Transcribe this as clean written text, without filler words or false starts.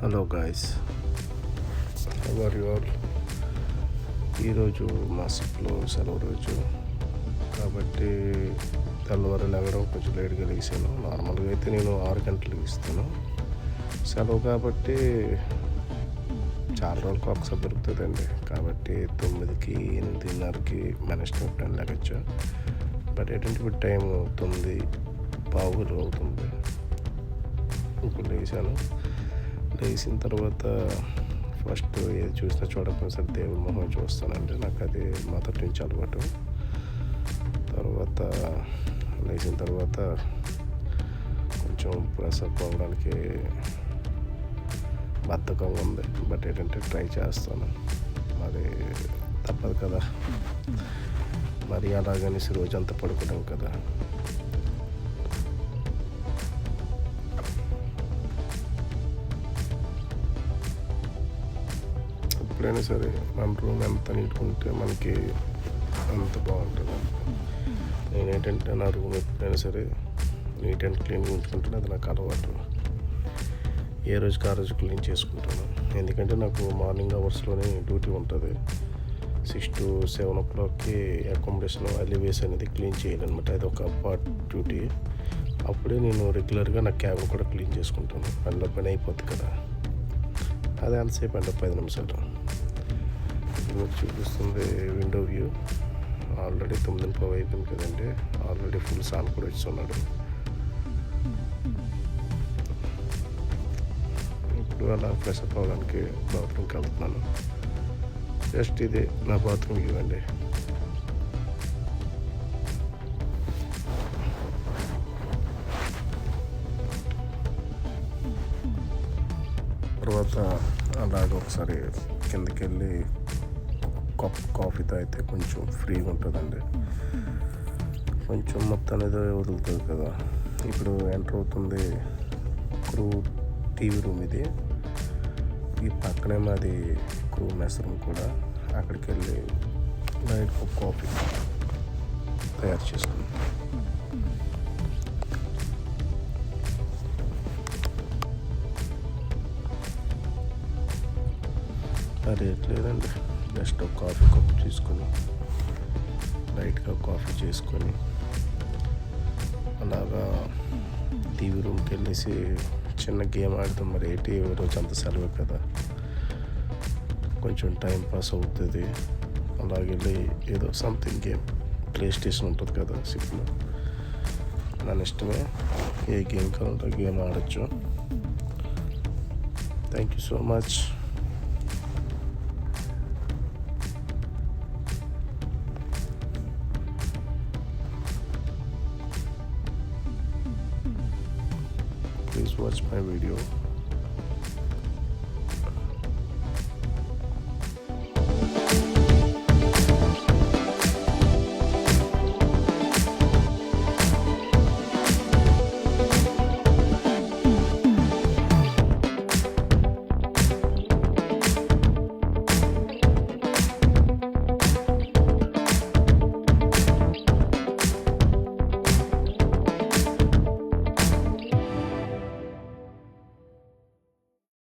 Hello guys, how you all? ఈరోజు మా సిప్లో సెలవు రోజు కాబట్టి తెల్లవారు లేవడం కొంచెం లేట్గా లేసాను. నార్మల్గా అయితే నేను 6 గంటలకు ఇస్తాను. సెలవు కాబట్టి చాలా రోజులకు ఒకసారి దొరుకుతుందండి. కాబట్టి 9కి 8:30కి మన ఇష్టం ఎప్పుడైనా లేవచ్చు. బట్ ఏంటంటే ఇప్పుడు టైం 9:15 అవుతుంది. ఇప్పుడు లేచాను. లేచిన తర్వాత ఫస్ట్ ఏది చూసినా చూడకపోయినా సరే దేవుడి మొహం చూస్తానండి. నాకు అది మొదటి నుంచి అలవాటు. తర్వాత లేచిన తర్వాత కొంచెం ఫ్రెషప్ అవ్వడానికి బద్ధకంగా ఉంది. బట్ ఏంటంటే ట్రై చేస్తాను. మరి తప్పదు కదా, మరి అలాగనేసి రోజంతా పడుకోవడం కదా. ఎప్పుడైనా సరే మన రూమ్ ఎంత నీట్గా ఉంటే మనకి అంత బాగుంటుంది. నేనేంటంటే నా రూమ్ ఎప్పుడైనా సరే నీట్ అండ్ క్లీన్గా ఉంచుకుంటాను. అది నాకు అలవాటు. ఏ రోజుకి ఆ రోజు క్లీన్ చేసుకుంటాను. ఎందుకంటే నాకు మార్నింగ్ అవర్స్లోనే డ్యూటీ ఉంటుంది. 6 to 7 o'clockకి అకామిడేషన్ ఎలివేస్ అనేది క్లీన్ చేయాలన్నమాట. అది ఒక పార్ట్ డ్యూటీ. అప్పుడే నేను రెగ్యులర్గా నా క్యాబిన్ కూడా క్లీన్ చేసుకుంటాను. పని అయిపోద్ది కదా. అది ఎంతసేపు అంటే 5 నిమిషాలు. ఇప్పుడు చూపిస్తుంది విండో వ్యూ. ఆల్రెడీ 9:15 అయిపోయింది కదండి. ఆల్రెడీ ఫుల్ సాన్ కూడా వచ్చున్నాడు. ఇప్పుడు అలా ఫ్రెషప్ అవ్వడానికి బాత్రూమ్కి వెళ్తున్నాను. జస్ట్ ఇది నా బాత్రూమ్ వ్యూ అండి. తర్వాత అలాగ ఒకసారి కిందకి వెళ్ళి కప్ కాఫీ తాగితే కొంచెం ఫ్రీగా ఉంటుందండి. కొంచెం మొత్తం అనేది వదులుతుంది కదా. ఇప్పుడు ఎంటర్ అవుతుంది క్రూ టీవీ రూమ్. ఇది ఈ పక్కనే మాది క్రూ మెస్ రూమ్ కూడా. అక్కడికి వెళ్ళి నైట్ కప్ కాఫీ తయారు చేసుకుంటాం. అది లేదండి, జస్ట్ ఒక కాఫీ కప్ తీసుకొని లైట్గా కాఫీ చేసుకొని అలాగా టీవీ రూమ్కి వెళ్ళేసి చిన్న గేమ్ ఆడతాం. మరి ఏంటి రోజు అంత సెలవు కదా, కొంచెం టైం పాస్ అవుతుంది. అలాగెళ్ళి ఏదో సంథింగ్ గేమ్, ప్లే స్టేషన్ ఉంటుంది కదా సిప్లో, నా ఇష్టమే. ఏ గేమ్ కావాలంటే గేమ్ ఆడచ్చు. Thank you so much. Please watch my video.